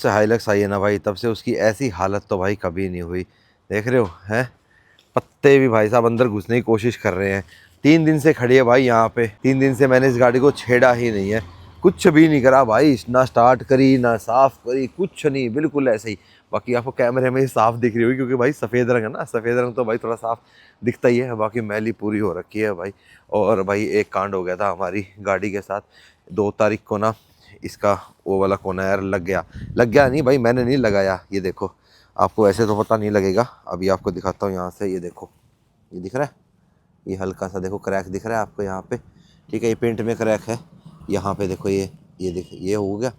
से हाइलक्स आई है ना भाई, तब से उसकी ऐसी हालत तो भाई कभी नहीं हुई। देख रहे हो हैं, पत्ते भी भाई साहब अंदर घुसने की कोशिश कर रहे हैं। 3 दिन से खड़ी है भाई यहाँ पे, 3 दिन से मैंने इस गाड़ी को छेड़ा ही नहीं है, कुछ भी नहीं करा भाई, ना स्टार्ट करी ना साफ करी, कुछ नहीं, बिल्कुल ऐसे ही। बाकी आपको कैमरे में ही साफ दिख रही होगी क्योंकि भाई सफ़ेद रंग है ना, सफ़ेद रंग तो भाई थोड़ा साफ दिखता ही है। बाकी मैली पूरी हो रखी है भाई। और भाई एक कांड हो गया था हमारी गाड़ी के साथ 2 तारीख को ना, इसका वो वाला कोना यार लग गया नहीं भाई, मैंने नहीं लगाया। ये देखो, आपको ऐसे तो पता नहीं लगेगा, अभी आपको दिखाता हूँ यहाँ से। ये देखो, ये दिख रहा है, ये हल्का सा देखो क्रैक दिख रहा है आपको यहाँ पे, ठीक है। ये पेंट में क्रैक है यहाँ पे, देखो ये देख, ये हो गया,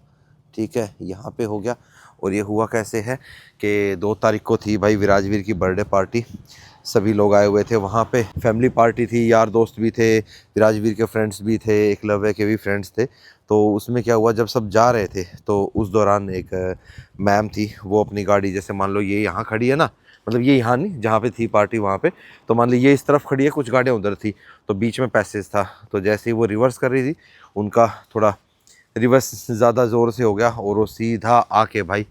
ठीक है, यहाँ पे हो गया। और ये हुआ कैसे है कि 2 तारीख को थी भाई विराजवीर की बर्थडे पार्टी, सभी लोग आए हुए थे वहाँ पे, फैमिली पार्टी थी, यार दोस्त भी थे, विराजवीर के फ्रेंड्स भी थे, एकलव्य के भी फ्रेंड्स थे। तो उसमें क्या हुआ, जब सब जा रहे थे तो उस दौरान एक मैम थी, वो अपनी गाड़ी, जैसे मान लो ये यहाँ खड़ी है ना, मतलब ये यहाँ नहीं, जहाँ पे थी पार्टी वहाँ पे, तो मान ली ये इस तरफ खड़ी है, कुछ गाड़ियाँ उधर थी, तो बीच में पैसेज था। तो जैसे ही वो रिवर्स कर रही थी, उनका थोड़ा रिवर्स ज़्यादा ज़ोर से हो गया और वो सीधा आके भाई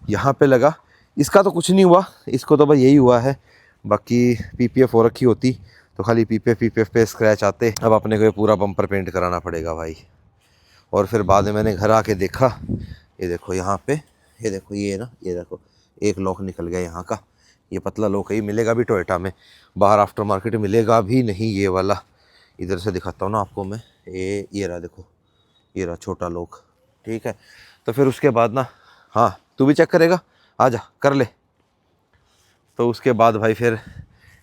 यहाँ पे लगा। इसका तो कुछ नहीं हुआ, इसको तो भाई यही हुआ है, बाकी पीपीएफ हो रखी होती तो खाली पीपीएफ पे स्क्रैच आते। अब अपने को ये पूरा बम्पर पेंट कराना पड़ेगा भाई। और फिर बाद में मैंने घर आके देखा, ये देखो यहाँ पे, ये देखो ये ना, ये देखो एक लॉक निकल गया यहाँ का, ये पतला लॉक है, ये मिलेगा भी टोयोटा में, बाहर आफ्टर मार्केट मिलेगा भी नहीं ये वाला। इधर से दिखाता हूँ ना आपको मैं, ये रहा देखो, ये रहा छोटा लॉक, ठीक है। तो फिर उसके बाद ना, हाँ तू भी चेक करेगा, आजा कर ले। तो उसके बाद भाई फिर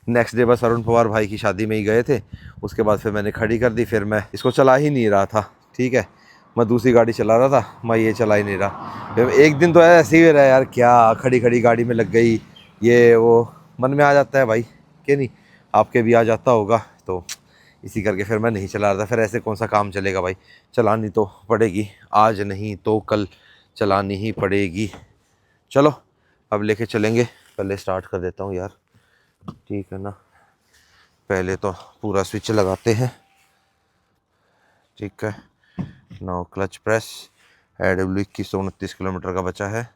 नेक्स्ट डे बस अरुण पवार भाई की शादी में ही गए थे, उसके बाद फिर मैंने खड़ी कर दी। फिर मैं इसको चला ही नहीं रहा था, ठीक है, मैं दूसरी गाड़ी चला रहा था, मैं ये चला ही नहीं रहा। फिर एक दिन तो ऐसे ही रहा यार, क्या खड़ी खड़ी गाड़ी में लग गई, ये वो मन में आ जाता है भाई, कि नहीं, आपके भी आ जाता होगा। तो इसी करके फिर मैं नहीं चला रहा था। फिर ऐसे कौन सा काम चलेगा भाई, चलानी तो पड़ेगी, आज नहीं तो कल चलानी ही पड़ेगी। चलो अब लेके चलेंगे, पहले स्टार्ट कर देता हूँ यार, ठीक है ना। पहले तो पूरा स्विच लगाते हैं, ठीक है। Now clutch press, AW 2129 kilometre का बचा है।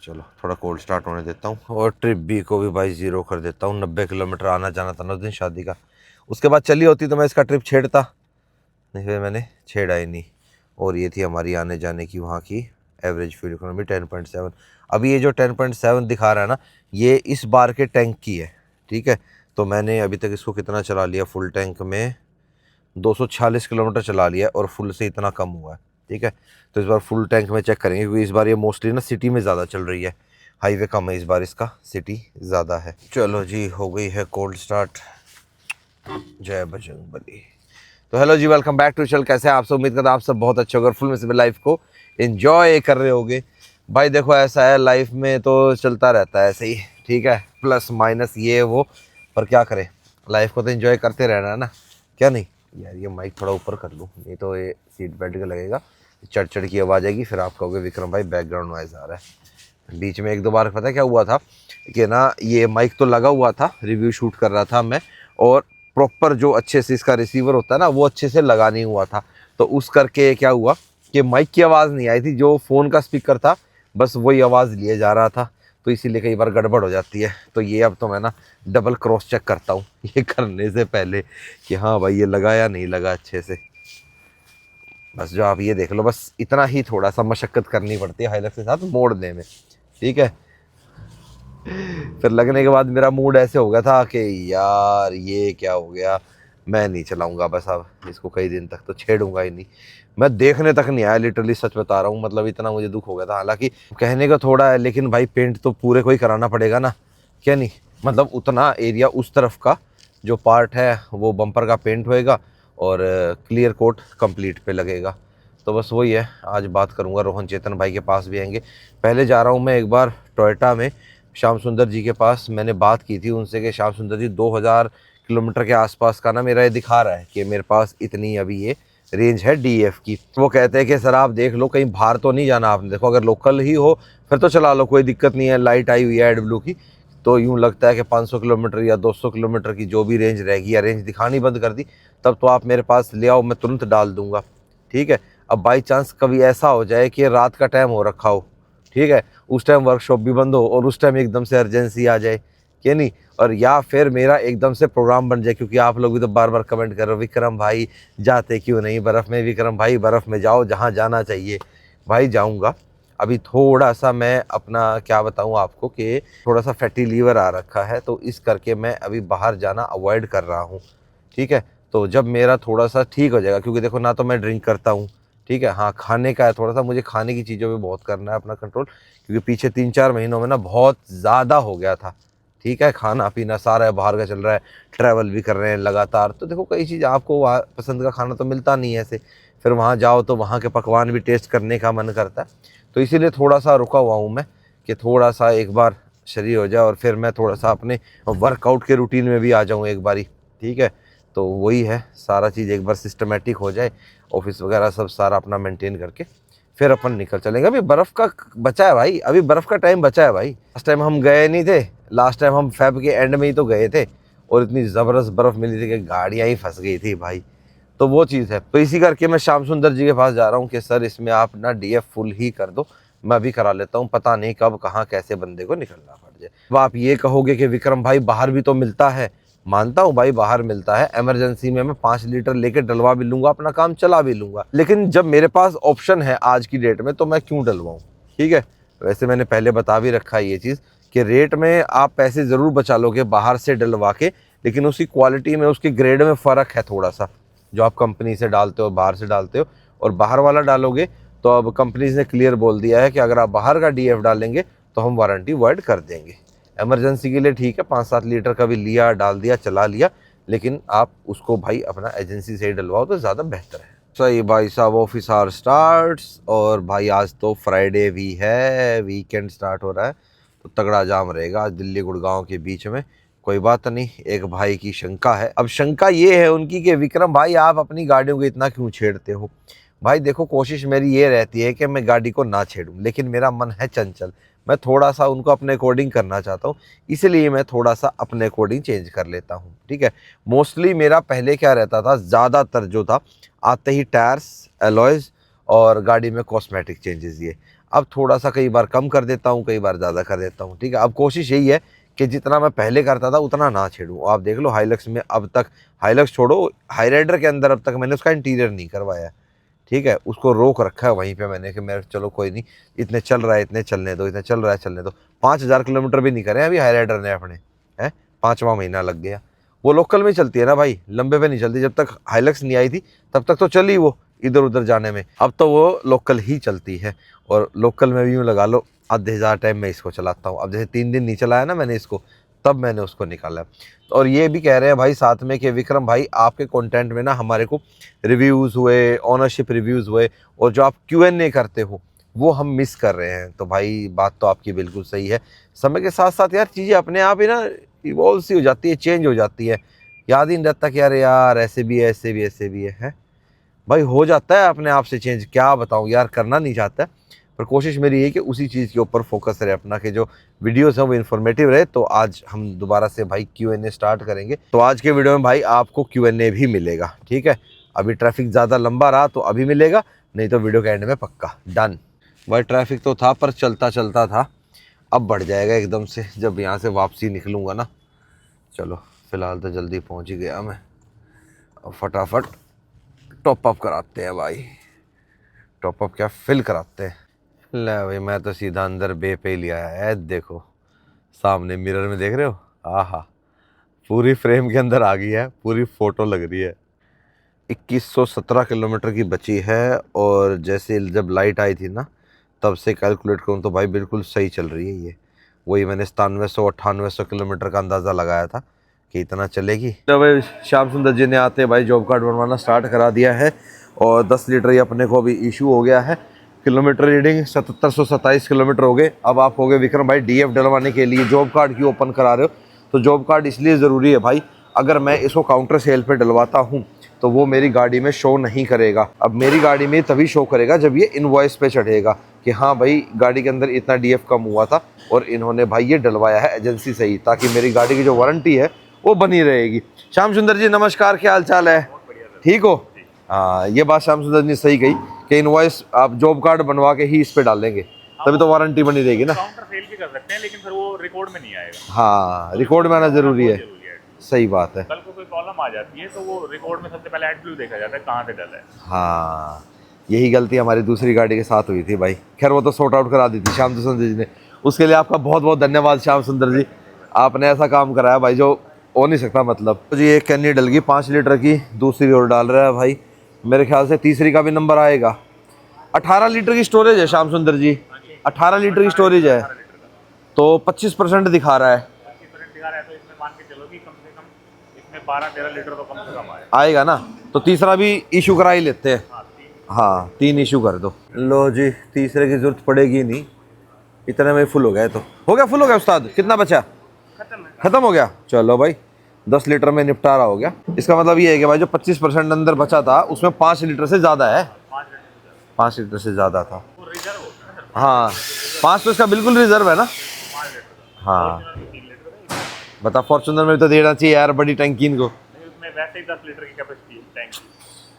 चलो थोड़ा कोल्ड स्टार्ट होने देता हूँ, और ट्रिप बी को भी भाई 0 कर देता हूँ। 90 किलोमीटर आना जाना था ना उस दिन शादी का, उसके बाद चली होती तो मैं इसका ट्रिप छेड़ता नहीं, फिर मैंने छेड़ा ही नहीं। और ये थी हमारी आने जाने की वहाँ की एवरेज फ्यूल इकोनॉमी 10.7। अभी ये जो 10.7 दिखा रहा है ना, ये इस बार के टैंक की है, ठीक है। तो मैंने अभी तक इसको कितना चला लिया, फुल टैंक में 246 किलोमीटर चला लिया और फुल से इतना कम हुआ है, ठीक है। तो इस बार फुल टैंक में चेक करेंगे, क्योंकि इस बार ये मोस्टली ना सिटी में ज़्यादा चल रही है, हाईवे कम है इस बार, इसका सिटी ज़्यादा है। चलो जी, हो गई है कोल्ड स्टार्ट, जय बजरंगबली। तो hello ji, welcome back to channel. कैसे हैं आप सब, उम्मीद करता हूं आप सब बहुत अच्छे होंगे, फुल में से लाइफ को एंजॉय कर रहे होगे। भाई देखो ऐसा है, लाइफ में तो चलता रहता है ऐसे ही, ठीक है, प्लस माइनस ये वो, पर क्या करें, लाइफ को तो एंजॉय करते रहना है ना, क्या नहीं। यार ये माइक थोड़ा ऊपर कर लूँ, नहीं तो ये सीट बेल्ट का लगेगा, चढ़ चढ़ की आवाज़ आएगी, फिर आप कहोगे विक्रम भाई बैकग्राउंड नॉइज़ आ रहा है। बीच में 1-2 बार पता है क्या हुआ था कि ना, ये माइक तो लगा हुआ था, रिव्यू शूट कर रहा था मैं, और प्रॉपर जो अच्छे से इसका रिसीवर होता है ना, वो अच्छे से लगा नहीं हुआ था। तो उस करके क्या हुआ कि माइक की आवाज़ नहीं आई थी, जो फ़ोन का स्पीकर था बस वही आवाज़ लिए जा रहा था, तो इसीलिए कई बार गड़बड़ हो जाती है। तो ये अब तो मैं ना डबल क्रॉस चेक करता हूँ ये करने से पहले कि हाँ भाई ये लगा या नहीं लगा अच्छे से। बस जो आप ये देख लो, बस इतना ही थोड़ा सा मशक्क़त करनी पड़ती है हाइलक्स के साथ मोड़ने में, ठीक है। फिर लगने के बाद मेरा मूड ऐसे हो गया था कि यार ये क्या हो गया, मैं नहीं चलाऊंगा बस, अब इसको कई दिन तक तो छेड़ूंगा ही नहीं। मैं देखने तक नहीं आया, लिटरली सच बता रहा हूँ, मतलब इतना मुझे दुख हो गया था। हालांकि कहने का थोड़ा है, लेकिन भाई पेंट तो पूरे को ही कराना पड़ेगा ना, क्या नहीं, मतलब उतना एरिया उस तरफ का जो पार्ट है वो बम्पर का पेंट होएगा, और क्लियर कोट कंप्लीट पे लगेगा। तो बस वही है, आज बात करूँगा, रोहन चेतन भाई के पास भी आएंगे। पहले जा रहा हूँ मैं एक बार टोयोटा में श्याम सुंदर जी के पास, मैंने बात की थी उनसे कि श्याम सुंदर जी 2000 किलोमीटर के आसपास का ना मेरा ये दिखा रहा है कि मेरे पास इतनी अभी ये रेंज है डीएफ की। वो कहते हैं कि सर आप देख लो कहीं बाहर तो नहीं जाना आपने, देखो अगर लोकल ही हो फिर तो चला लो, कोई दिक्कत नहीं है, लाइट आई हुई है AW की, तो यूँ लगता है कि 500 किलोमीटर या 200 किलोमीटर की जो भी रेंज रहेगी, या रेंज दिखानी बंद कर दी, तब तो आप मेरे पास ले आओ, मैं तुरंत डाल दूंगा, ठीक है। अब बाई चांस कभी ऐसा हो जाए कि रात का टाइम हो रखा हो, ठीक है, उस टाइम वर्कशॉप भी बंद हो और उस टाइम एकदम से अर्जेंसी आ जाए कि नहीं, और या फिर मेरा एकदम से प्रोग्राम बन जाए, क्योंकि आप लोग भी तो बार बार कमेंट कर रहे हो विक्रम भाई जाते क्यों नहीं बर्फ़ में, विक्रम भाई बर्फ़ में जाओ जहाँ जाना चाहिए। भाई जाऊँगा। अभी थोड़ा सा मैं अपना क्या बताऊँ आपको कि थोड़ा सा फैटी लीवर आ रखा है, तो इस करके मैं अभी बाहर जाना अवॉइड कर रहा हूँ, ठीक है। तो जब मेरा थोड़ा सा ठीक हो जाएगा, क्योंकि देखो ना तो मैं ड्रिंक करता हूँ, ठीक है, हाँ खाने का है थोड़ा सा, मुझे खाने की चीज़ों पे बहुत करना है अपना कंट्रोल, क्योंकि पीछे 3-4 महीनों में ना बहुत ज़्यादा हो गया था, ठीक है, खाना पीना सारा बाहर का चल रहा है, ट्रैवल भी कर रहे हैं लगातार, तो देखो कई चीज़ आपको पसंद का खाना तो मिलता नहीं है ऐसे, फिर वहाँ जाओ तो वहाँ के पकवान भी टेस्ट करने का मन करता है, तो इसीलिए थोड़ा सा रुका हुआ हूँ मैं कि थोड़ा सा एक बार शरीर हो जाए और फिर मैं थोड़ा सा अपने वर्कआउट के रूटीन में भी आ जाऊँ एक बारी, ठीक है। तो वही है, सारा चीज़ एक बार सिस्टमेटिक हो जाए, ऑफिस वगैरह सब सारा अपना मेंटेन करके फिर अपन निकल चलेंगे। अभी बर्फ़ का बचा है भाई, अभी बर्फ़ का टाइम बचा है भाई। लास्ट टाइम हम गए नहीं थे, लास्ट टाइम हम फेब के एंड में ही तो गए थे और इतनी ज़बरदस्त बर्फ़ मिली थी कि गाड़ियाँ ही फंस गई थी भाई। तो वो चीज़ है, तो इसी करके मैं श्याम सुंदर जी के पास जा रहा हूँ कि सर इसमें आप ना डीएफ फुल ही कर दो, मैं भी करा लेता हूँ, पता नहीं कब कहाँ कैसे बंदे को निकलना पड़ जाए। अब आप ये कहोगे कि विक्रम भाई बाहर भी तो मिलता है, मानता हूँ भाई बाहर मिलता है, इमरजेंसी में मैं 5 लीटर लेके डलवा भी लूंगा, अपना काम चला भी लूंगा, लेकिन जब मेरे पास ऑप्शन है आज की डेट में तो मैं क्यों डलवाऊँ, ठीक है। वैसे मैंने पहले बता भी रखा है ये चीज़ कि रेट में आप पैसे ज़रूर बचा लोगे बाहर से डलवा के, लेकिन उसकी क्वालिटी में उसके ग्रेड में फ़र्क है थोड़ा सा, जो आप कंपनी से डालते हो बाहर से डालते हो और बाहर वाला डालोगे, तो अब कंपनीज ने क्लियर बोल दिया है कि अगर आप बाहर का डीएफ डालेंगे तो हम वारंटी वॉइड कर देंगे। इमरजेंसी के लिए ठीक है, 5-7 लीटर का भी लिया डाल दिया चला लिया, लेकिन आप उसको भाई अपना एजेंसी से ही डलवाओ तो ज़्यादा बेहतर है। सही भाई साहब, ऑफिस आवर स्टार्ट्स और भाई आज तो फ्राइडे भी है, वीकेंड स्टार्ट हो रहा है, तो तगड़ा जाम रहेगा आज दिल्ली गुड़गांव के बीच में। कोई बात नहीं, एक भाई की शंका है, अब शंका ये है उनकी कि विक्रम भाई आप अपनी गाड़ियों को इतना क्यों छेड़ते हो। भाई देखो कोशिश मेरी ये रहती है कि मैं गाड़ी को ना छेड़ूं, लेकिन मेरा मन है चंचल, मैं थोड़ा सा उनको अपने अकॉर्डिंग करना चाहता हूँ, इसलिए मैं थोड़ा सा अपने अकॉर्डिंग चेंज कर लेता हूँ, ठीक है। मोस्टली मेरा पहले क्या रहता था, ज़्यादातर जो था आते ही टायर्स, एलॉयज़ और गाड़ी में कॉस्मेटिक चेंजेस, ये अब थोड़ा सा कई बार कम कर देता हूँ, कई बार ज़्यादा कर देता हूँ, ठीक है। अब कोशिश यही है कि जितना मैं पहले करता था उतना ना छेड़ूँ। आप देख लो हाइलक्स में अब तक, हाइलक्स छोड़ो हाई राइडर के अंदर अब तक मैंने उसका इंटीरियर नहीं करवाया, ठीक है, उसको रोक रखा है वहीं पे मैंने कि मैं चलो कोई नहीं, इतने चल रहा है इतने चलने दो, इतने चल रहा है चलने दो। 5,000 किलोमीटर भी नहीं करे अभी हाई राइडर ने अपने, हैं 5वां महीना लग गया। वो लोकल में चलती है ना भाई, लंबे पे नहीं चलती, जब तक हाइलक्स नहीं आई थी तब तक तो चली वो इधर उधर जाने में, अब तो वो लोकल ही चलती है। और लोकल में भी यूँ लगा लो आधे हज़ार टाइम मैं इसको चलाता हूँ। अब जैसे 3 दिन नहीं चलाया ना मैंने इसको, तब मैंने उसको निकाला। और ये भी कह रहे हैं भाई साथ में कि विक्रम भाई आपके कंटेंट में ना हमारे को रिव्यूज़ हुए, ओनरशिप रिव्यूज़ हुए और जो आप Q&A करते हो वो हम मिस कर रहे हैं। तो भाई बात तो आपकी बिल्कुल सही है, समय के साथ साथ यार चीज़ें अपने आप ही ना इवॉल्व सी हो जाती है, चेंज हो जाती है, याद ही नहीं रहता कि यार ऐसे भी है ऐसे भी ऐसे भी है भाई, हो जाता है अपने आप से चेंज, क्या बताऊँ यार, करना नहीं चाहता है, पर कोशिश मेरी है कि उसी चीज़ के ऊपर फोकस रहे अपना, कि जो वीडियोस हैं वो इन्फॉर्मेटिव रहे। तो आज हम दोबारा से भाई Q&A स्टार्ट करेंगे, तो आज के वीडियो में भाई आपको Q&A भी मिलेगा, ठीक है। अभी ट्रैफिक ज़्यादा लंबा रहा तो अभी मिलेगा, नहीं तो वीडियो के एंड में पक्का डन। भाई ट्रैफिक तो था पर चलता चलता था, अब बढ़ जाएगा एकदम से जब यहाँ से वापसी निकलूँगा ना। चलो फिलहाल तो जल्दी पहुँच ही गया मैं, अब फटाफट टॉप अप कराते हैं भाई, टॉप अप क्या फिल कराते हैं। ले भाई मैं तो सीधा अंदर बे पे लिया है, देखो सामने मिरर में देख रहे हो, आहा पूरी फ्रेम के अंदर आ गई है, पूरी फोटो लग रही है। 2117 किलोमीटर की बची है और जैसे जब लाइट आई थी ना तब से कैलकुलेट करूँ तो भाई बिल्कुल सही चल रही है ये, वही मैंने 9700-9800 किलोमीटर का अंदाज़ा लगाया था कि इतना चलेगी। तो भाई श्याम सुंदर जी ने आते भाई जॉब कार्ड बनवाना स्टार्ट करा दिया है और 10 लीटर ही अपने को अभी इशू हो गया है। किलोमीटर रीडिंग 7727 किलोमीटर हो गए। अब आप हो गए विक्रम भाई डीएफ डलवाने के लिए जॉब कार्ड क्यों ओपन करा रहे हो, तो जॉब कार्ड इसलिए ज़रूरी है भाई, अगर मैं इसको काउंटर सेल पे डलवाता हूँ तो वो मेरी गाड़ी में शो नहीं करेगा। अब मेरी गाड़ी में तभी शो करेगा जब ये इनवॉइस पे चढ़ेगा कि हाँ भाई गाड़ी के अंदर इतना डीएफ कम हुआ था और इन्होंने भाई ये डलवाया है एजेंसी से ही, ताकि मेरी गाड़ी की जो वारंटी है वो बनी रहेगी। श्याम सुंदर जी नमस्कार, क्या हाल चाल है, ठीक हो? हाँ ये बात श्याम सुंदर जी ने सही कही कि इनवॉइस आप जॉब कार्ड बनवा के ही इस पे डालेंगे, तभी तो वारंटी बनी रहेगी ना। काउंटर फेल भी कर सकते हैं लेकिन फिर वो रिकॉर्ड में नहीं आएगा। हाँ, रिकॉर्ड में आना जरूरी है। सही बात है। कल को कोई प्रॉब्लम आ जाती है तो वो रिकॉर्ड में सबसे पहले एडब्ल्यू देखा जाता है कहाँ से डला है। हाँ, यही गलती हमारी दूसरी गाड़ी के साथ हुई थी भाई। खैर वो तो सॉर्ट आउट करा दी थी श्याम सुंदर जी ने, उसके लिए आपका बहुत बहुत धन्यवाद श्याम सुंदर जी। आपने ऐसा काम कराया भाई जो हो नहीं सकता। मतलब तो जी एक कैनी डल गई 5 लीटर की, दूसरी और डाल रहा है भाई। मेरे ख्याल से तीसरी का भी नंबर आएगा। 18 लीटर की स्टोरेज है श्याम सुंदर जी, 18 लीटर की स्टोरेज है, तो 25% दिखा रहा है। 25% दिखा रहा है तो इसमें मान के चलो कि कम से कम इसमें 12-13 लीटर तो कम से कम आएगा ना। तो तीसरा भी इशू करा ही लेते हैं। हाँ 3 इशू कर दो। लो जी, तीसरे की जरूरत पड़ेगी नहीं, इतने में फुल हो गया। तो हो गया, फुल हो गया उस्ताद। कितना बचा? खत्म हो गया। चलो भाई 10 लीटर में निपटारा हो गया। इसका मतलब ये है कि भाई जो 25% अंदर बचा था उसमें 5 लीटर से ज़्यादा है, 5 लीटर से ज़्यादा था। हाँ 5 तो इसका बिल्कुल रिजर्व है ना। हाँ बता, फॉर्च्यूनर में भी तो देना चाहिए यार बड़ी टंकी इनको। उसमें वैसे ही 10 लीटर की कैपेसिटी है टैंक।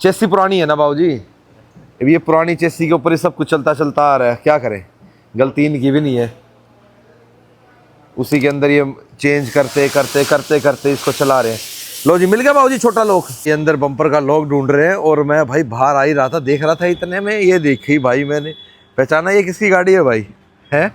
चेसी पुरानी है ना बाबूजी, ये पुरानी चेसी के ऊपर ही सब कुछ चलता चलता आ रहा है, क्या करें, गलती इनकी भी नहीं है। उसी के अंदर ये चेंज करते करते करते करते इसको चला रहे हैं। लो जी मिल गया बाबूजी छोटा लॉक। ये अंदर बम्पर का लॉक ढूंढ रहे हैं और मैं भाई बाहर आ ही रहा था, देख रहा था, इतने में ये देखी भाई मैंने, पहचाना ये किसकी गाड़ी है भाई, है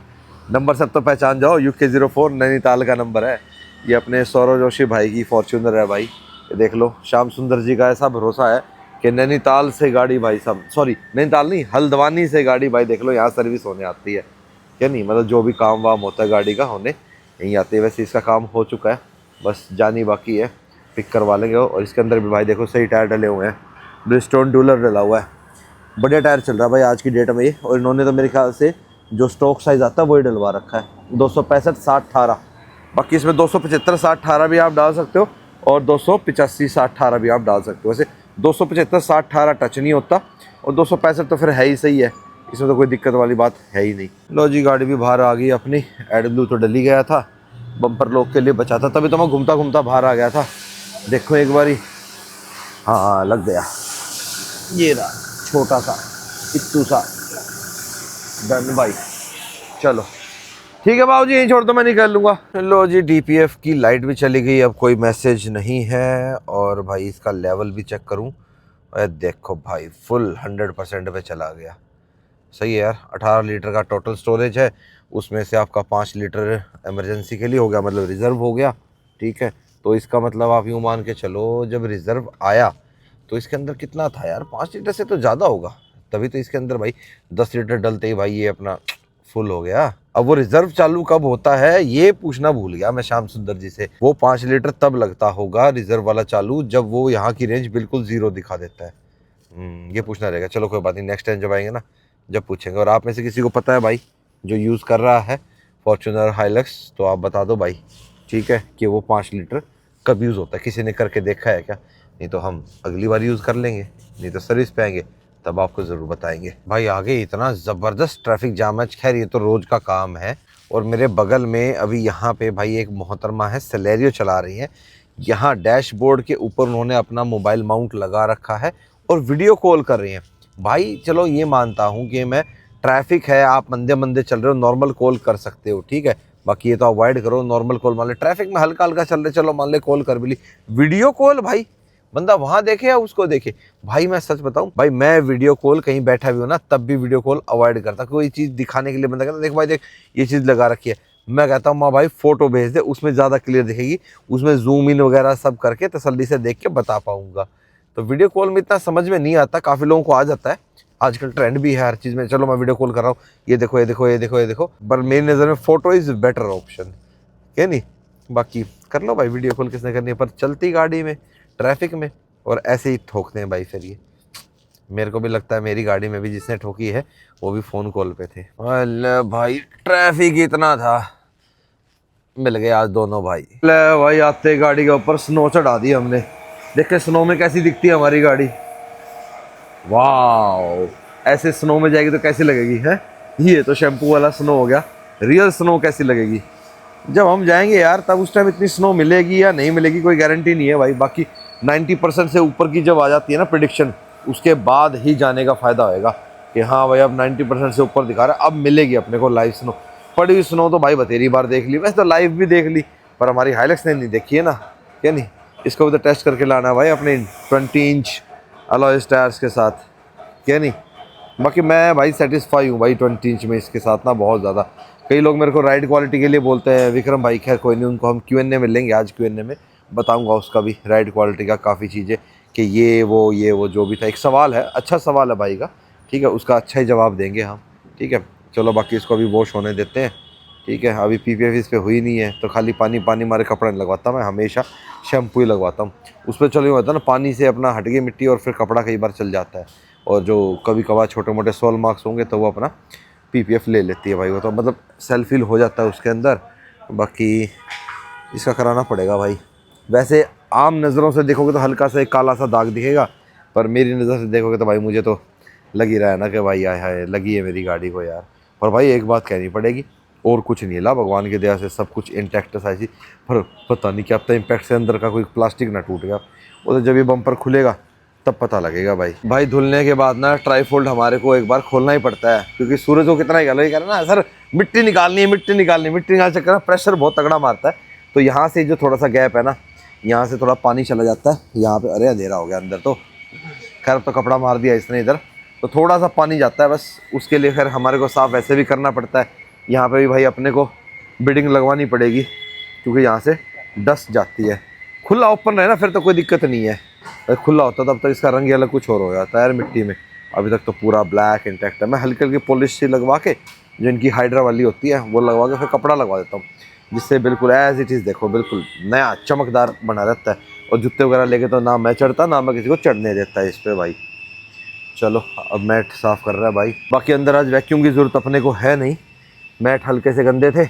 नंबर सब तो पहचान जाओ, UK04 नैनीताल का नंबर है। ये अपने सौरव जोशी भाई की फॉर्च्यूनर है भाई। ये देख लो, श्याम सुंदर जी का ऐसा भरोसा है कि नैनीताल से गाड़ी भाई साहब, सॉरी नैनीताल नहीं, हल्द्वानी से गाड़ी भाई देख लो यहाँ सर्विस होने आती है। क्या नहीं मतलब जो भी काम वाम होता है गाड़ी का होने यहीं आती है। वैसे इसका काम हो चुका है, बस जानी बाकी है, पिक करवा लेंगे। और इसके अंदर भी भाई देखो सही टायर डले हुए हैं, ब्रिजस्टोन डूलर डला हुआ है, बढ़िया टायर चल रहा है भाई आज की डेट में ये। और इन्होंने तो मेरे ख्याल से जो स्टॉक साइज़ आता है वही डलवा रखा है, 265 60 18। बाकी इसमें 275 60 18 भी आप डाल सकते हो और 285 60 18 भी आप डाल सकते हो। वैसे 275 60 18 टच नहीं होता और 265 तो फिर है ही सही है, इसमें तो कोई दिक्कत वाली बात है ही नहीं। लो जी गाड़ी भी बाहर आ गई अपनी, एडब्ल्यू तो डली गया था, बम्पर लोक के लिए बचा था, तभी तो मैं घूमता घूमता बाहर आ गया था। देखो एक बारी, हाँ लग गया, ये रहा छोटा सा इत्तू सा डन भाई। चलो ठीक है बाबूजी, यहीं छोड़ दो मैं निकल लूँगा। लो जी DPF की लाइट भी चली गई, अब कोई मैसेज नहीं है। और भाई इसका लेवल भी चेक करूँ, अरे देखो भाई फुल 100% पे चला गया। सही है यार, 18 लीटर का टोटल स्टोरेज है, उसमें से आपका 5 लीटर इमरजेंसी के लिए हो गया, मतलब रिज़र्व हो गया। ठीक है, तो इसका मतलब आप यूँ मान के चलो जब रिज़र्व आया तो इसके अंदर कितना था यार, 5 लीटर से तो ज़्यादा होगा, तभी तो इसके अंदर भाई 10 लीटर डलते ही भाई ये अपना फुल हो गया। अब वो रिजर्व चालू कब होता है ये पूछना भूल गया मैं श्याम सुंदर जी से। वो 5 लीटर तब लगता होगा रिजर्व वाला चालू जब वो यहाँ की रेंज बिल्कुल 0 दिखा देता है। ये पूछना रहेगा। चलो कोई बात नहीं, नेक्स्ट टाइम जब आएंगे ना जब पूछेंगे। और आप में से किसी को पता है भाई जो यूज़ कर रहा है फॉर्च्यूनर हाइलक्स, तो आप बता दो भाई, ठीक है, कि वो 5 लीटर कब यूज़ होता है, किसी ने करके देखा है क्या? नहीं तो हम अगली बार यूज़ कर लेंगे, नहीं तो सर्विस पे आएंगे तब आपको ज़रूर बताएंगे। भाई आगे इतना ज़बरदस्त ट्रैफिक जाम है, खैर ये तो रोज़ का काम है। और मेरे बगल में अभी यहाँ पे भाई एक मोहतरमा है, सेलेरियो चला रही है। यहाँ डैशबोर्ड के ऊपर उन्होंने अपना मोबाइल माउंट लगा रखा है और वीडियो कॉल कर रही हैं। भाई चलो ये मानता हूँ कि मैं ट्रैफिक है, आप मंदे मंदे चल रहे हो, नॉर्मल कॉल कर सकते हो, ठीक है, बाकी ये तो अवॉइड करो नॉर्मल कॉल। मान ले ट्रैफिक में हल्का हल्का चल रहे, चलो मान ले कॉल कर भी ली, वीडियो कॉल भाई बंदा वहां देखे या उसको देखे। भाई मैं सच बताऊं भाई, मैं वीडियो कॉल कहीं बैठा भी हो ना तब भी वीडियो कॉल अवॉइड करता। कोई चीज़ दिखाने के लिए बंदा कहता देख भाई देख ये चीज़ लगा रखी है, मैं कहता हूँ माँ भाई फोटो भेज दे, उसमें ज़्यादा क्लियर दिखेगी, उसमें जूम इन वगैरह सब करके तसल्ली से देख के बता पाऊंगा। तो वीडियो कॉल में इतना समझ में नहीं आता, काफ़ी लोगों को आ जाता है, आजकल ट्रेंड भी है हर चीज़ में, चलो मैं वीडियो कॉल कर रहा हूँ, ये देखो ये देखो ये देखो ये देखो, पर मेरी नज़र में फ़ोटो इज़ बेटर ऑप्शन है नहीं। बाकी कर लो भाई वीडियो कॉल किसने करनी है, पर चलती गाड़ी में ट्रैफिक में और ऐसे ही ठोकते हैं भाई। फिर ये मेरे को भी लगता है मेरी गाड़ी में भी जिसने ठोकी है वो भी फ़ोन कॉल पे थे। अल्लाह भाई ट्रैफिक इतना था, मिल गए आज दोनों भाई। ले भाई आते गाड़ी के ऊपर स्नो चढ़ा दी हमने, देखे स्नो में कैसी दिखती है हमारी गाड़ी, वाह ऐसे स्नो में जाएगी तो कैसी लगेगी है। ये तो शैम्पू वाला स्नो हो गया, रियल स्नो कैसी लगेगी जब हम जाएंगे यार, तब उस टाइम इतनी स्नो मिलेगी या नहीं मिलेगी कोई गारंटी नहीं है भाई। बाकी 90% से ऊपर की जब आ जाती है ना प्रेडिक्शन, उसके बाद ही जाने का फ़ायदा होएगा कि हाँ भाई अब 90% से ऊपर दिखा रहा है, अब मिलेगी अपने को लाइव स्नो। पड़ी हुई स्नो तो भाई बतेरी बार देख ली, वैसे तो लाइव भी देख ली, पर हमारी हाइलक्स ने नहीं देखी है ना, क्या नहीं। इसको भी तो टेस्ट करके लाना है भाई अपने 20 इंच अलॉय टायर्स के साथ, क्या नहीं। बाकी मैं भाई सेटिस्फाई हूँ भाई 20 इंच में इसके साथ ना, बहुत ज़्यादा। कई लोग मेरे को राइड क्वालिटी के लिए बोलते हैं विक्रम भाई, खैर कोई नहीं, उनको हम Q&A में लेंगे, आज Q&A में बताऊंगा उसका भी राइड क्वालिटी का काफ़ी चीज़ें, कि ये वो जो भी था। एक सवाल है, अच्छा सवाल है भाई का, ठीक है, उसका अच्छा ही जवाब देंगे हम, ठीक है। चलो बाकी इसको अभी वॉश होने देते हैं, ठीक है। अभी PPF इस पर हुई नहीं है, तो खाली पानी पानी मारे कपड़ा नहीं लगवाता मैं, हमेशा शैम्पू ही लगवाता हूँ उस पर। चलो होता है ना, पानी से अपना हट गई मिट्टी और फिर कपड़ा कई बार चल जाता है, और जो कभी कभार छोटे मोटे सोल मार्क्स होंगे तो वो अपना PPF ले लेती है भाई, वो तो मतलब सेल्फ फील हो जाता है उसके अंदर। बाकी इसका कराना पड़ेगा भाई। वैसे आम नज़रों से देखोगे तो हल्का सा एक काला सा दाग दिखेगा, पर मेरी नज़र से देखोगे तो भाई मुझे तो लग ही रहा है ना कि भाई आय हाय लगी है मेरी गाड़ी को यार। पर भाई एक बात कहनी पड़ेगी, और कुछ नहीं ला, भगवान की दया से सब कुछ इंटैक्ट है ऐसी। पर पता नहीं क्या, अब तो इम्पैक्ट से अंदर का कोई प्लास्टिक ना टूट गया, वो तो जब ये बम्पर खुलेगा तब पता लगेगा भाई धुलने के बाद ना ट्राईफोल्ड हमारे को एक बार खोलना ही पड़ता है, क्योंकि सूरज को कितना ही कह रहा है ना सर, मिट्टी निकालनी है, मिट्टी निकालनी है, मिट्टी निकालने चक्कर में प्रेशर बहुत तगड़ा मारता है। तो यहाँ से जो थोड़ा सा गैप है ना, यहाँ से थोड़ा पानी चला जाता है यहाँ पे। अरे अंधेरा हो गया अंदर तो, खैर तो कपड़ा मार दिया इसने इधर, तो थोड़ा सा पानी जाता है बस, उसके लिए खैर हमारे को साफ़ वैसे भी करना पड़ता है। यहाँ पे भी भाई अपने को बिडिंग लगवानी पड़ेगी, क्योंकि यहाँ से डस्ट जाती है। खुला ओपन रहे ना फिर तो कोई दिक्कत नहीं है, अगर खुला होता तब तक इसका रंग ही अलग कुछ और हो जाता है यार मिट्टी में। अभी तक तो पूरा ब्लैक इंटैक्ट है। मैं हल्की हल्की पॉलिश सी लगवा के, जो इनकी हाइड्रा वाली होती है वो लगवा के फिर कपड़ा लगवा देता हूँ, जिससे बिल्कुल एज इट इज़ देखो बिल्कुल नया चमकदार बना रहता है। और जूते वगैरह लेके तो ना मैं चढ़ता ना मैं किसी को चढ़ने देता है इस पर भाई। चलो अब मैट साफ़ कर रहा है भाई। बाकी अंदर आज वैक्यूम की ज़रूरत अपने को है नहीं, मैट हल्के से गंदे थे,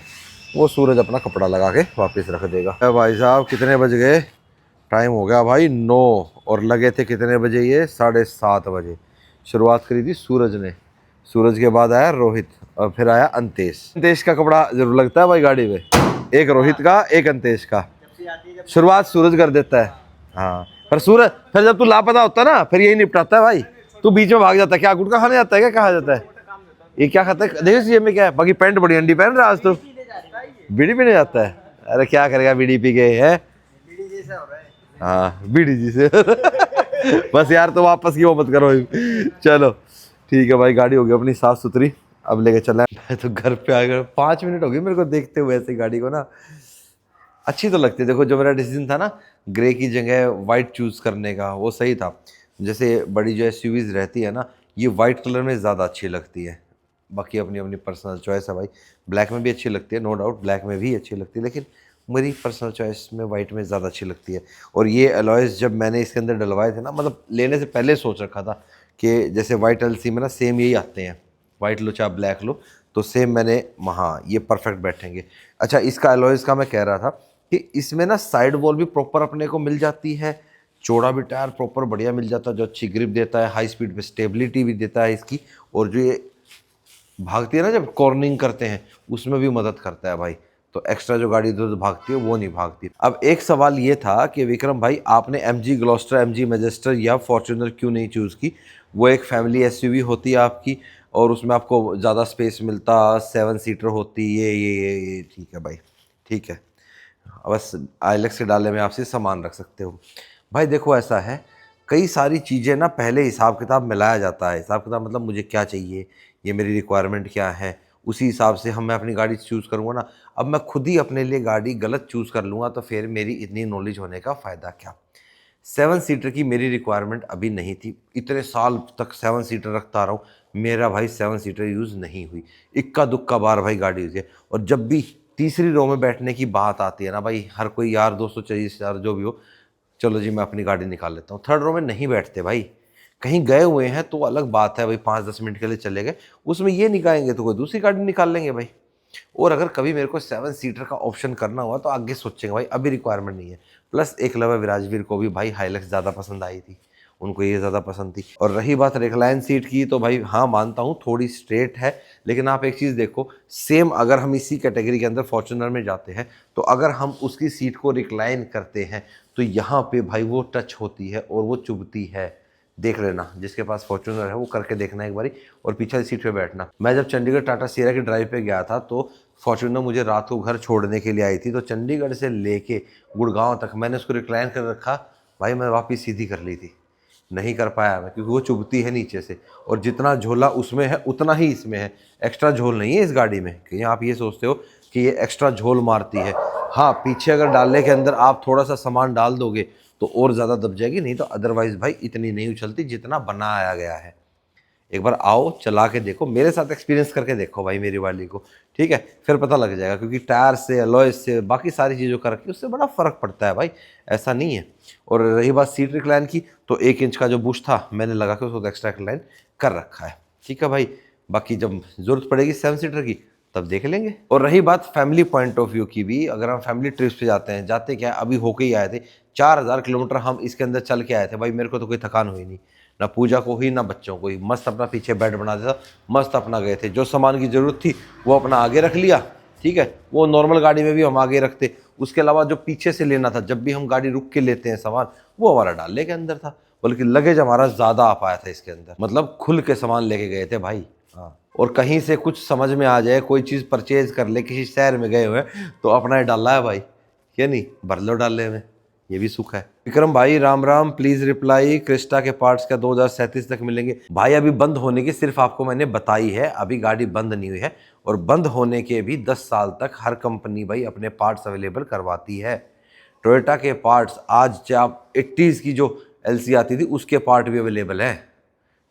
वो सूरज अपना कपड़ा लगा के वापस रख देगा। भाई साहब कितने बज गए, टाइम हो गया भाई 9, और लगे थे कितने बजे, ये 7:30 बजे। शुरुआत करी थी सूरज ने, सूरज के बाद आया रोहित, और फिर आया अंतेश। अंतेश का कपड़ा जरूर लगता है भाई गाड़ी में, एक रोहित का एक अंतेश का। शुरुआत सूरज कर देता है, हाँ। पर सूरज फिर जब तू लापता होता है ना, फिर यही निपटाता है भाई, तू बीच में भाग जाता है। क्या गुटखा खाने जाता है, क्या कहा जाता है, ये क्या खाता है, देखो ये में क्या है। बाकी पैंट बड़ी अंडी पहन रहा आज तो, बीड़ी पीने जाता है। अरे क्या करेगा बीड़ी पी के, है हाँ बीड़ी जी से बस यार, तो वापस की वो मत करो। चलो ठीक है भाई, गाड़ी होगी अपनी साफ सुथरी, अब लेके चला। मैं तो घर पे आ गया, 5 मिनट हो गए मेरे को देखते हुए ऐसे गाड़ी को ना। अच्छी तो लगती है, देखो जो मेरा डिसीजन था ना ग्रे की जगह वाइट चूज़ करने का, वो सही था। जैसे बड़ी जो SUVs रहती है ना, ये वाइट कलर में ज़्यादा अच्छी लगती है। बाकी अपनी अपनी पर्सनल चॉइस है भाई, ब्लैक में भी अच्छी लगती है नो डाउट, ब्लैक में भी अच्छी लगती है, लेकिन मेरी पर्सनल चॉइस में वाइट में ज़्यादा अच्छी लगती है। और ये अलॉयज़ जब मैंने इसके अंदर डलवाए थे ना, मतलब लेने से पहले सोच रखा था कि जैसे वाइट LC में ना सेम यही आते हैं, वाइट लो चाहे ब्लैक लो, तो सेम मैंने हाँ ये परफेक्ट बैठेंगे। अच्छा इसका अलॉयज़ का मैं कह रहा था कि इसमें ना साइड वॉल भी प्रॉपर अपने को मिल जाती है, चौड़ा भी टायर प्रॉपर बढ़िया मिल जाता है, जो अच्छी ग्रिप देता है, हाई स्पीड पे स्टेबिलिटी भी देता है इसकी। और जो ये भागती है ना जब कॉर्निंग करते हैं, उसमें भी मदद करता है भाई। तो एक्स्ट्रा जो गाड़ी इधर भागती है वो नहीं भागती। अब एक सवाल ये था कि विक्रम भाई आपने MG ग्लॉस्टर, MG मैजेस्टर या फॉर्च्यूनर क्यों नहीं चूज़ की। वो एक फैमिली SUV होती है आपकी, और उसमें आपको ज़्यादा स्पेस मिलता, 7 सीटर होती, ये ठीक है भाई, ठीक है। बस आइलेक्स के डाले में आपसे सामान रख सकते हो भाई। देखो ऐसा है, कई सारी चीज़ें ना पहले हिसाब किताब मिलाया जाता है। हिसाब किताब मतलब मुझे क्या चाहिए, ये मेरी रिक्वायरमेंट क्या है, उसी हिसाब से मैं अपनी गाड़ी चूज़ करूँगा ना। अब मैं खुद ही अपने लिए गाड़ी गलत चूज़ कर लूँगा तो फिर मेरी इतनी नॉलेज होने का फ़ायदा क्या। 7 सीटर की मेरी रिक्वायरमेंट अभी नहीं थी, इतने साल तक 7 सीटर रखता रहा हूँ, मेरा भाई 7 सीटर यूज़ नहीं हुई, इक्का दुक्का बार भाई गाड़ी हुई है। और जब भी तीसरी रो में बैठने की बात आती है ना भाई, हर कोई यार दोस्तों चाहिए यार जो भी हो, चलो जी मैं अपनी गाड़ी निकाल लेता हूँ। थर्ड रो में नहीं बैठते भाई, कहीं गए हुए हैं तो अलग बात है भाई, 5-10 मिनट के लिए चले गए, उसमें ये निकालेंगे तो कोई दूसरी गाड़ी निकाल लेंगे भाई। और अगर कभी मेरे को 7 सीटर का ऑप्शन करना हुआ तो आगे सोचेंगे भाई, अभी रिक्वायरमेंट नहीं है। प्लस एकलव्य विराजवीर को भी भाई हाइलक्स ज़्यादा पसंद आई थी, उनको ये ज़्यादा पसंद थी। और रही बात रिक्लाइन सीट की, तो भाई हाँ मानता हूँ थोड़ी स्ट्रेट है, लेकिन आप एक चीज़ देखो, सेम अगर हम इसी कैटेगरी के अंदर फॉर्च्यूनर में जाते हैं, तो अगर हम उसकी सीट को रिक्लाइन करते हैं तो यहाँ पे भाई वो टच होती है और वो चुभती है। देख लेना, जिसके पास फॉर्च्यूनर है वो करके देखना एक बारी, और पीछे सीट पे बैठना। मैं जब चंडीगढ़ टाटा सिएरा की ड्राइव पे गया था तो फॉर्च्यूनर मुझे रात को घर छोड़ने के लिए आई थी, तो चंडीगढ़ से लेके गुड़गांव तक मैंने उसको रिक्लाइन कर रखा भाई, मैं वापस सीधी कर ली थी, नहीं कर पाया मैं, क्योंकि वो चुभती है नीचे से, और जितना झोला उसमें है उतना ही इसमें है, एक्स्ट्रा झोल नहीं है इस गाड़ी में कि आप ये सोचते हो कि ये एक्स्ट्रा झोल मारती है। हाँ, पीछे अगर डालने के अंदर आप थोड़ा सा सामान डाल दोगे तो और ज़्यादा दब जाएगी, नहीं तो अदरवाइज़ भाई इतनी नहीं उछलती जितना बनाया गया है। एक बार आओ चला के देखो, मेरे साथ एक्सपीरियंस करके देखो भाई मेरी वाली को, ठीक है, फिर पता लग जाएगा, क्योंकि टायर से, अलॉय से, बाकी सारी चीज़ों का रखी उससे बड़ा फ़र्क पड़ता है भाई, ऐसा नहीं है। और रही बात सीट रिक्लाइन की, तो 1 इंच का जो बुश था मैंने लगा के उसको एक्स्ट्रा रिक्लाइन कर रखा है, ठीक है भाई। बाकी जब ज़रूरत पड़ेगी 7 सीटर की तब देख लेंगे। और रही बात फैमिली पॉइंट ऑफ व्यू की भी, अगर हम फैमिली ट्रिप्स पे जाते हैं, जाते क्या है, अभी होके ही आए थे, 4000 किलोमीटर हम इसके अंदर चल के आए थे भाई, मेरे को तो कोई थकान हुई नहीं, ना पूजा को हुई ना बच्चों को ही, मस्त अपना पीछे बेड बना दिया, मस्त अपना गए थे, जो सामान की ज़रूरत थी वो अपना आगे रख लिया, ठीक है, वो नॉर्मल गाड़ी में भी हम आगे रखते, उसके अलावा जो पीछे से लेना था, जब भी हम गाड़ी रुक के लेते हैं सामान, वो हमारा डालने के अंदर था, बल्कि लगेज हमारा ज़्यादा आ पाया था इसके अंदर, मतलब खुल के सामान लेके गए थे भाई। हाँ, और कहीं से कुछ समझ में आ जाए, कोई चीज़ परचेज कर ले, किसी शहर में गए हुए तो अपना ही डाला है भाई, क्या नहीं, भर लो डालने में, ये भी सुख है। विक्रम भाई Ram Ram, please reply, Crysta के पार्ट्स का 2037 तक मिलेंगे? भाई अभी बंद होने की सिर्फ आपको मैंने बताई है, अभी गाड़ी बंद नहीं हुई है, और बंद होने के भी 10 साल तक हर कंपनी भाई अपने पार्ट्स अवेलेबल करवाती है। टोयोटा के पार्ट्स आज जब 80s की जो एलसी आती थी उसके पार्ट भी अवेलेबल है,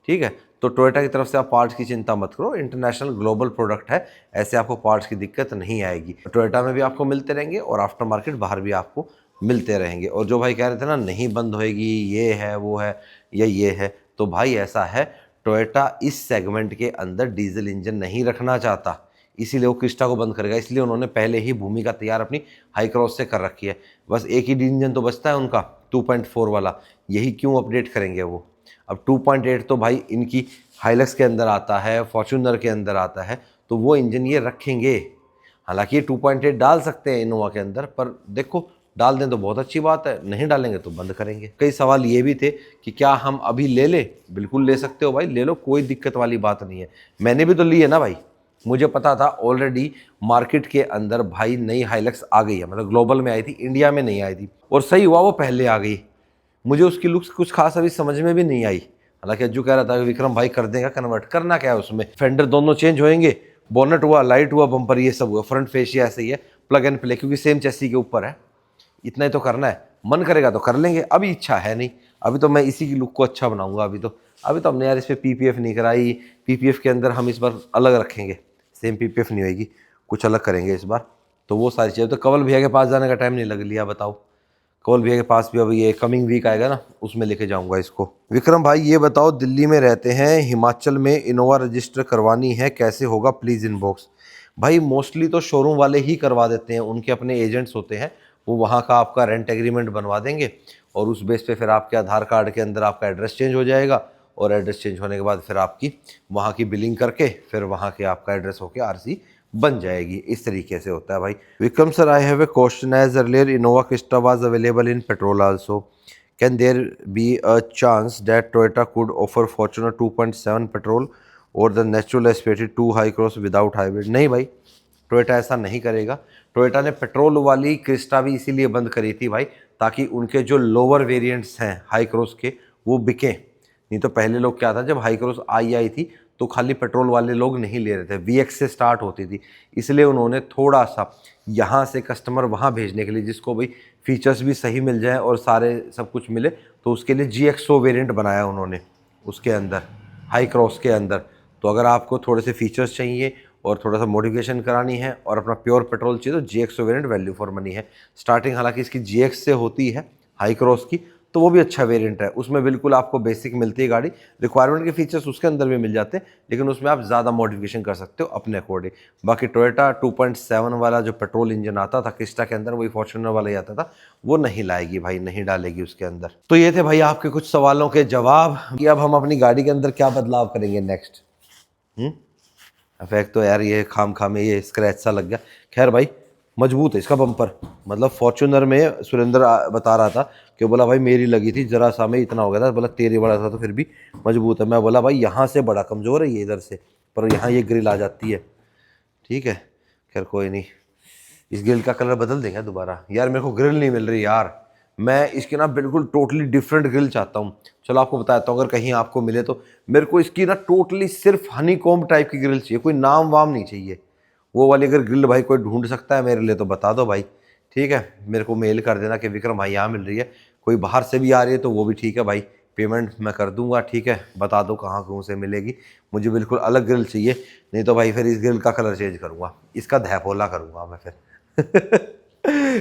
ठीक है, तो टोयोटा की तरफ से आप पार्ट्स की चिंता मत करो, इंटरनेशनल ग्लोबल प्रोडक्ट है, ऐसे आपको पार्ट्स की दिक्कत नहीं आएगी। टोयोटा में भी आपको मिलते रहेंगे और आफ्टर मार्केट बाहर भी आपको मिलते रहेंगे। और जो भाई कह रहे थे ना नहीं बंद होएगी, ये है वो है या ये है, तो भाई ऐसा है, टोयोटा इस सेगमेंट के अंदर डीजल इंजन नहीं रखना चाहता, इसीलिए वो क्रिस्टा को बंद करेगा, इसलिए उन्होंने पहले ही भूमिका तैयार अपनी हाई क्रॉस से कर रखी है। बस एक ही इंजन तो बचता है उनका 2.4 वाला, यही क्यों अपडेट करेंगे वो। अब 2.8 तो भाई इनकी हाइलक्स के अंदर आता है, फॉर्च्यूनर के अंदर आता है, तो वो इंजन ये रखेंगे। हालांकि ये 2.8 डाल सकते हैं इनोवा के अंदर, पर देखो डाल दें तो बहुत अच्छी बात है, नहीं डालेंगे तो बंद करेंगे। कई सवाल ये भी थे कि क्या हम अभी ले लें, बिल्कुल ले सकते हो भाई, ले लो, कोई दिक्कत वाली बात नहीं है, मैंने भी तो ली है ना भाई, मुझे पता था ऑलरेडी मार्केट के अंदर भाई नई हाइलक्स आ गई है, मतलब ग्लोबल में आई थी, इंडिया में नहीं आई थी, और सही हुआ वो पहले आ गई। मुझे उसकी लुक्स कुछ खास अभी समझ में भी नहीं आई, हालांकि अज्जू कह रहा था कि विक्रम भाई कर देगा कन्वर्ट, करना क्या है उसमें, फेंडर दोनों चेंज होएंगे, बोनट हुआ, लाइट हुआ, बम्पर, ये सब हुआ, फ्रंट फेशिया ऐसे ही है, प्लग एंड प्ले, क्योंकि सेम चेसी के ऊपर है, इतना ही तो करना है, मन करेगा तो कर लेंगे, अभी इच्छा है नहीं, अभी तो मैं इसी की लुक को अच्छा बनाऊंगा। अभी तो हमने यार इस पर पीपीएफ नहीं कराई, पीपीएफ के अंदर हम इस बार अलग रखेंगे, सेम पीपीएफ नहीं होगी, कुछ अलग करेंगे इस बार, तो वो सारी चीज़ें। तो कंवल भैया के पास जाने का टाइम नहीं लग लिया, बताओ, कंवल भैया के पास भी अभी ये कमिंग वीक आएगा ना, उसमें लेके जाऊंगा इसको। विक्रम भाई ये बताओ, दिल्ली में रहते हैं, हिमाचल में इनोवा रजिस्टर करवानी है, कैसे होगा, प्लीज़ इनबॉक्स। भाई मोस्टली तो शोरूम वाले ही करवा देते हैं, उनके अपने एजेंट्स होते हैं, वो वहाँ का आपका रेंट एग्रीमेंट बनवा देंगे, और उस बेस पे फिर आपके आधार कार्ड के अंदर आपका एड्रेस चेंज हो जाएगा, और एड्रेस चेंज होने के बाद फिर आपकी वहाँ की बिलिंग करके फिर वहाँ के आपका एड्रेस होके आरसी बन जाएगी, इस तरीके से होता है भाई। Vikram sir, I have a question, as earlier Innova Crysta was available in petrol also, can there be a chance that Toyota could offer Fortuner 2.7 petrol और the natural aspirated 2 Hycross without hybrid? नहीं भाई, Toyota ऐसा नहीं करेगा। Toyota ने petrol वाली Crysta भी इसीलिए बंद करी थी भाई, ताकि उनके जो लोअर वेरिएंट्स हैं हाई क्रॉस के वो बिकें, नहीं तो पहले लोग क्या था, जब हाई क्रॉस आई थी तो खाली पेट्रोल वाले लोग नहीं ले रहे थे, वीएक्स से स्टार्ट होती थी, इसलिए उन्होंने थोड़ा सा यहाँ से कस्टमर वहाँ भेजने के लिए, जिसको भाई फीचर्स भी सही मिल जाए और सारे सब कुछ मिले, तो उसके लिए GX100 वेरिएंट बनाया उन्होंने उसके अंदर, हाई क्रॉस के अंदर। तो अगर आपको थोड़े से फीचर्स चाहिए और थोड़ा सा मॉडिफिकेशन करानी है और अपना प्योर पेट्रोल चाहिए, तो GX100 variant value for money है। स्टार्टिंग हालांकि इसकी GX से होती है हाई क्रॉस की, तो वो भी अच्छा वेरिएंट है, उसमें बिल्कुल आपको बेसिक मिलती है गाड़ी, रिक्वायरमेंट के फीचर्स उसके अंदर भी मिल जाते हैं, लेकिन उसमें आप ज़्यादा मॉडिफिकेशन कर सकते हो अपने अकॉर्डिंग। बाकी टोयोटा 2.7 वाला जो पेट्रोल इंजन आता था क्रिस्टा के अंदर, वही फॉर्च्यूनर वाला ही आता था, वो नहीं लाएगी भाई, नहीं डालेगी उसके अंदर। तो ये थे भाई आपके कुछ सवालों के जवाब कि अब हम अपनी गाड़ी के अंदर क्या बदलाव करेंगे नेक्स्ट। अफेक्ट तो यार ये खाम में ये स्क्रैच सा लग गया, खैर भाई मजबूत है इसका बम्पर। मतलब फॉर्च्यूनर में सुरेंद्र बता रहा था कि बोला भाई मेरी लगी थी जरा सा में इतना हो गया था, बोला तेरी बड़ा था तो फिर भी मजबूत है। मैं बोला भाई यहाँ से बड़ा कमज़ोर है ये इधर से, पर यहाँ ये ग्रिल आ जाती है। ठीक है, खैर कोई नहीं, इस ग्रिल का कलर बदल देंगे दोबारा। यार मेरे को ग्रिल नहीं मिल रही यार, मैं इसकी ना बिल्कुल टोटली डिफरेंट ग्रिल चाहता हूँ। चलो आपको बताता हूँ, अगर कहीं आपको मिले तो। मेरे को इसकी ना टोटली सिर्फ हनी कॉम्ब टाइप की ग्रिल चाहिए, कोई नाम वाम नहीं चाहिए। वो वाली अगर ग्रिल भाई कोई ढूंढ सकता है मेरे लिए तो बता दो भाई। ठीक है, मेरे को मेल कर देना कि विक्रम भाई यहाँ मिल रही है। कोई बाहर से भी आ रही है तो वो भी ठीक है भाई, पेमेंट मैं कर दूंगा। ठीक है, बता दो कहाँ कहाँ से मिलेगी। मुझे बिल्कुल अलग ग्रिल चाहिए, नहीं तो भाई फिर इस ग्रिल का कलर चेंज करूँगा, इसका धैपोला करूँगा मैं फिर।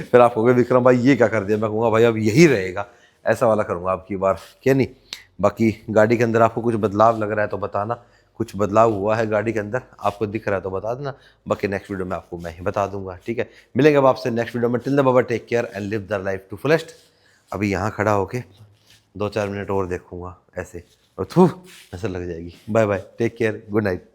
फिर आप कहोगे विक्रम भाई ये क्या कर दिया, मैं कहूँगा भाई अब यही रहेगा, ऐसा वाला करूँगा आपकी बार, क्या नहीं। बाकी गाड़ी के अंदर आपको कुछ बदलाव लग रहा है तो बताना, कुछ बदलाव हुआ है गाड़ी के अंदर आपको दिख रहा है तो बता देना। बाकी नेक्स्ट वीडियो में आपको मैं ही बता दूंगा। ठीक है, मिलेंगे अब आपसे नेक्स्ट वीडियो में। टिल द बाबा, take care and live the life to fullest. अभी यहाँ खड़ा होके 2-4 मिनट और देखूंगा ऐसे, और थू ऐसा लग जाएगी। Bye bye, take care, good night.